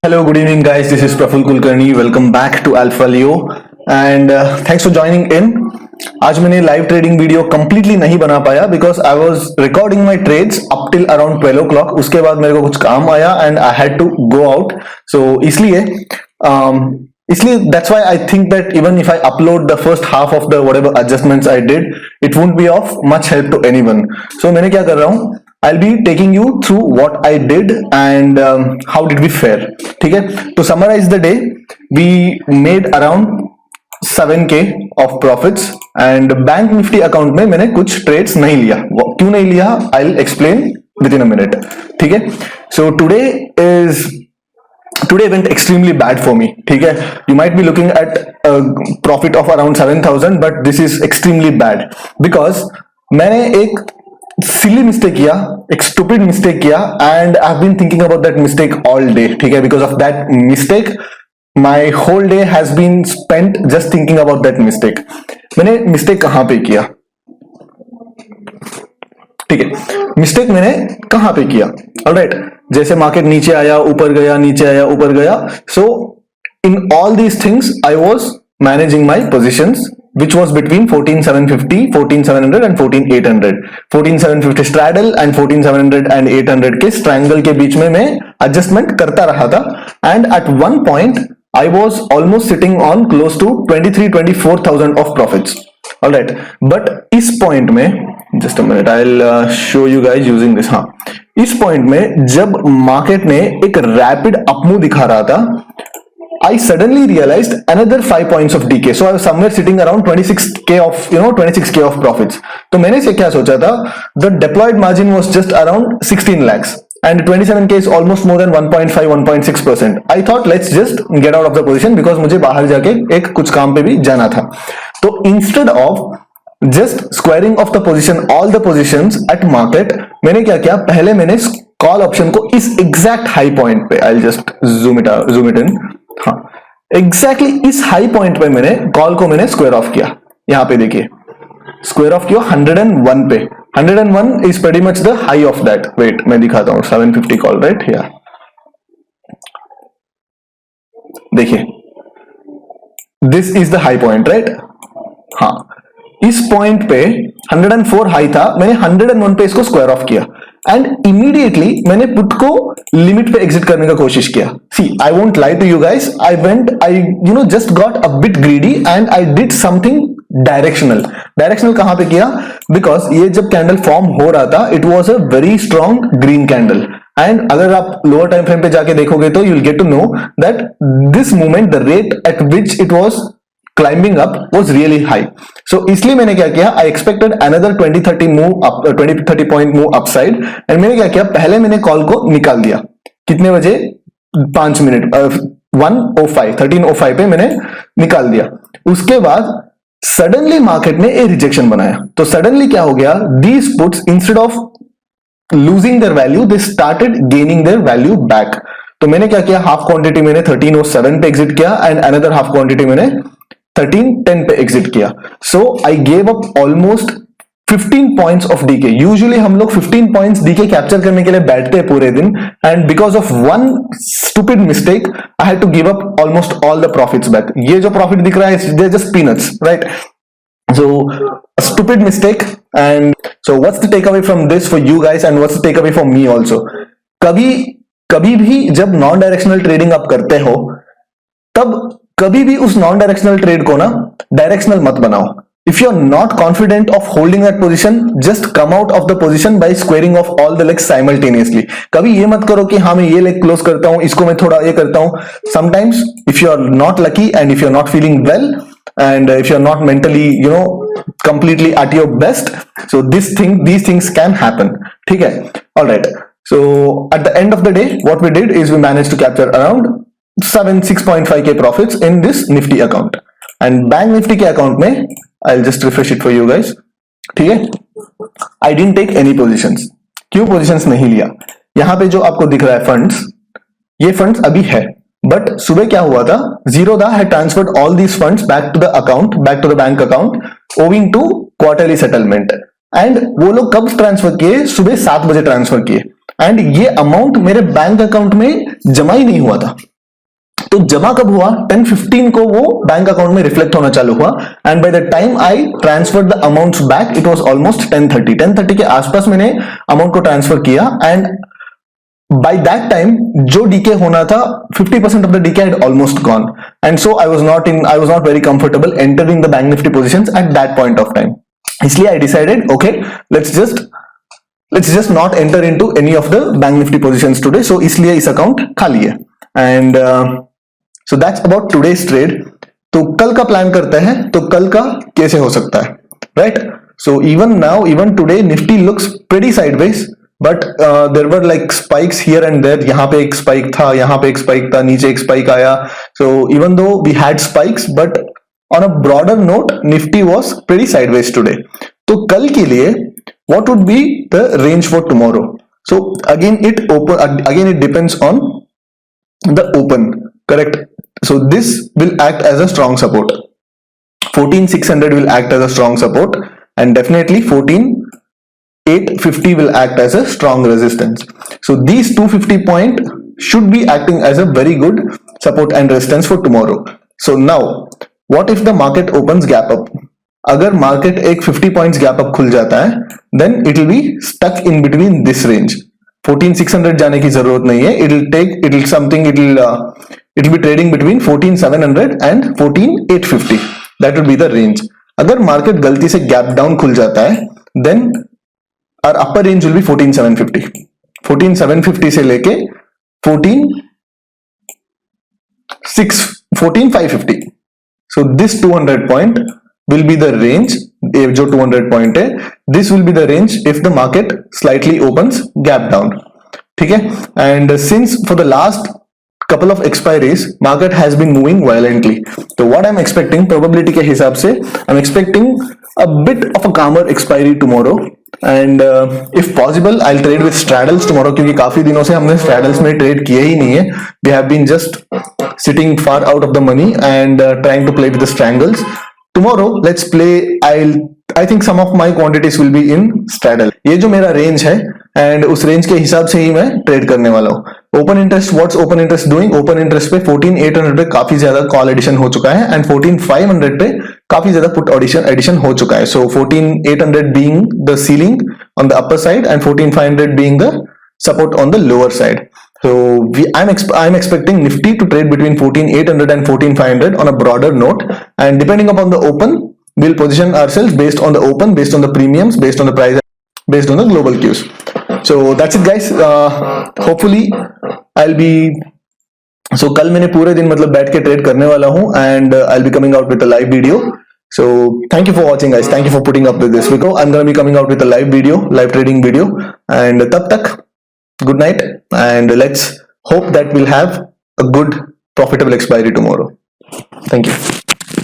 Hello, good evening, guys. This is Praful Kulkarni. Welcome back to Alpha Leo, and thanks for joining in. आज मैंने live trading video completely नहीं बना पाया because I was recording my trades up till around 12 o'clock. उसके बाद मेरे को कुछ काम आया and I had to go out. So इसलिए that's why I think that even if I upload the first half of the whatever adjustments I did, it won't be of much help to anyone. So मैंने क्या कर रहा हूँ, I'll be taking you through what I did and how did we fare. ठीक है, to summarize the day, we made around 7k of profits and bank Nifty account में मैंने कुछ ट्रेड्स नहीं लिया. क्यों नहीं लिया, I'll explain within a minute. ठीक है, so today went extremely bad for me. ठीक है, you might be looking at a profit of around 7,000 but this is extremely bad because मैंने एक silly mistake किया, एक stupid mistake किया and I've been thinking about that mistake all day. ठीक है, because of that mistake my whole day has been spent just thinking about that mistake. मैंने mistake कहाँ पे किया, ठीक है, मिस्टेक मैंने कहां पे किया. ऑलराइट, जैसे मार्केट नीचे आया ऊपर गया, नीचे आया ऊपर गया. So in all these things I was managing my positions which was between 14,750, 14,700 and 14,800. 14,750 straddle and 14,700 and 800 के स्ट्रैंगल के बीच में मैं एडजस्टमेंट करता रहा था. And at one point I was almost sitting on close to 23,000-24,000 of profits. Alright, but इस point में just a minute, I will show you guys using this. हाँ, इस पॉइंट में जब मार्केट ने एक रैपिड अपमूव दिखा रहा था, I suddenly realized another 5 points of decay. So I was somewhere sitting around 26k of profits. तो मैंने से क्या सोचा था, the deployed margin was just around 16 lakhs and 27k is almost more than 1.5-1.6%. I thought let's just get out of the position because मुझे बाहर जाके एक कुछ काम पे भी जाना था. तो instead of just squaring off the position, all the positions at market, मैंने क्या किया, पहले मैंने कॉल ऑप्शन को इस एग्जैक्ट हाई पॉइंट पे, I'll just zoom it in. हाँ, एग्जैक्टली इस हाई पॉइंट पे मैंने कॉल को मैंने स्क्वायर ऑफ किया. यहां पे देखिए, स्क्वायर ऑफ किया 101 पे. 101 is pretty much the high of that. Wait, मैं दिखाता हूं. 750 कॉल, राइट हियर. देखिए, this is the high point, right. हाँ, इस पॉइंट पे 104 हाई था, मैंने 101 पे इसको स्क्वायर ऑफ किया एंड इमीडिएटली मैंने पुट को लिमिट पे एग्जिट करने का कोशिश किया. See, I won't lie to you guys, I just got a bit greedy and I did something directional. कहां पे किया, बिकॉज ये जब कैंडल फॉर्म हो रहा था, it was a very strong green candle and अगर आप लोअर टाइम फ्रेम पे जाके देखोगे तो you will get to know that this movement, the rate at which it was climbing up was really high. So इसलिए मैंने क्या किया, I expected another 20-30 move up, 20-30 point move upside and मैंने क्या किया, पहले मैंने कॉल को निकाल दिया. कितने बजे, 5 मिनट, 13:05 पे मैंने निकाल दिया. उसके बाद सडनली मार्केट ने एक रिजेक्शन बनाया. तो सडनली क्या हो गया, these puts instead of losing their value they started gaining their value back. तो मैंने क्या किया, हाफ क्वांटिटी मैंने 13:07 पे एग्जिट किया एंड अनदर हाफ क्वांटिटी मैंने 13:10 पे एग्जिट किया. So I gave up almost 15 points of decay. Usually हम लोग 15 पॉइंट्स डीके कैप्चर करने के लिए बैठते हैं पूरे दिन and because of one stupid mistake I had to give up almost all the profits back. ये जो प्रॉफिट दिख रहा है, they just peanuts, right. So a stupid mistake. And so what's the takeaway from this for you guys and what's the takeaway for me also? कभी भी जब non directional trading आप करते हो, तब कभी भी उस नॉन डायरेक्शनल ट्रेड को ना डायरेक्शनल मत बनाओ. If you are not confident of holding that position, just come out of the position by squaring off all the legs simultaneously. कभी ये मत करो कि हाँ मैं ये लेग क्लोज करता हूं, इसको मैं थोड़ा ये करता हूं. Sometimes if you are not lucky and if you are not feeling well and if you're not mentally completely at your best, so these things can happen. ठीक है, all right. So at the end of the day what we did is we managed to capture around 6.5k profits in this Nifty account. And Bank Nifty के account में I'll just refresh it for you guys. ठीक है, I didn't take any positions. क्यों positions नहीं लिया? यहाँ पे जो आपको दिख रहा है फंड्स, ये फंड्स अभी है, बट सुबह क्या हुआ था, Zerodha had transferred all these funds back to the bank account owing to quarterly settlement. And वो लोग कब ट्रांसफर किए, सुबह 7 बजे ट्रांसफर किए एंड ये अमाउंट मेरे बैंक अकाउंट में जमा ही नहीं हुआ था. तो जमा कब हुआ? 10:15 को वो बैंक अकाउंट में रिफ्लेक्ट होना चालू हुआ, and by the time I transfer the amounts back it was almost 10:30 के आसपास मैंने अमाउंट को ट्रांसफर किया, एंड by that time जो डीके होना था 50% of the decay had almost gone, and so I was not very comfortable entering the bank nifty positions at that point of time. इसलिए I decided okay, let's just not enter into any of the bank nifty positions today. So इसलिए इस account खाली है, and so that's about today's trade. तो कल का plan करते हैं, तो कल का कैसे हो सकता है, right? So even today Nifty looks pretty sideways, but there were like spikes here and there. यहाँ पे एक spike था, यहाँ पे एक spike था, नीचे एक spike आया. So even though we had spikes, but on a broader note, Nifty was pretty sideways today. तो कल के लिए what would be the range for tomorrow? So again it depends on the open, correct? So this will act as a strong support. 14,600 will act as a strong support, and definitely 14,850 will act as a strong resistance. So these 250 point should be acting as a very good support and resistance for tomorrow. So now what if the market opens gap up? अगर market एक 50 points gap up खुल जाता है, then it will be stuck in between this range. 14,600 जाने की जरूरत नहीं है. It will be trading between 14,700 and 14,850. That will be the range. अगर मार्केट गलती से गैप डाउन खुल जाता है, then our upper range will be 14,750. 14,750 से लेके 14,550. So this 200 point will be the range. जो 200 point है, this will be the range if the market slightly opens gap down. ठीक है? And since for the last couple of expiries market has been moving violently, so what I'm expecting probability के हिसाब से I'm expecting a bit of a calmer expiry tomorrow, and if possible I'll trade with straddles tomorrow, क्योंकि काफी दिनों से हमने straddles में trade किया ही नहीं है. We have been just sitting far out of the money and trying to play with the strangles. Tomorrow let's play. I think some of my quantities will be in straddle. ये जो मेरा range है, and उस range के हिसाब से ही मैं trade करने वाला हूँ. Open interest, what's open interest doing? Open interest पे 14,800 पे काफी ज्यादा कॉल एडिशन हो चुका है, एंड 14,500 पे काफी ज्यादा पुट एडिशन हो चुका है. सो 14,800 being the ceiling on the upper side and 14,500 being the support on the lower side. So I'm expecting Nifty to trade between 14,800 and 14,500 on a broader note, and depending upon the open, we'll position ourselves based on the open, based on the premiums, based on the price, based on the global cues. So that's it, guys. Hopefully I'll be. So कल मैंने पूरे दिन मतलब बैठ के trade करने वाला हूँ, and I'll be coming out with a live video. So thank you for watching, guys. Thank you for putting up with this video. I'm gonna be coming out with a live trading video, and तब तक good night, and let's hope that we'll have a good profitable expiry tomorrow. Thank you.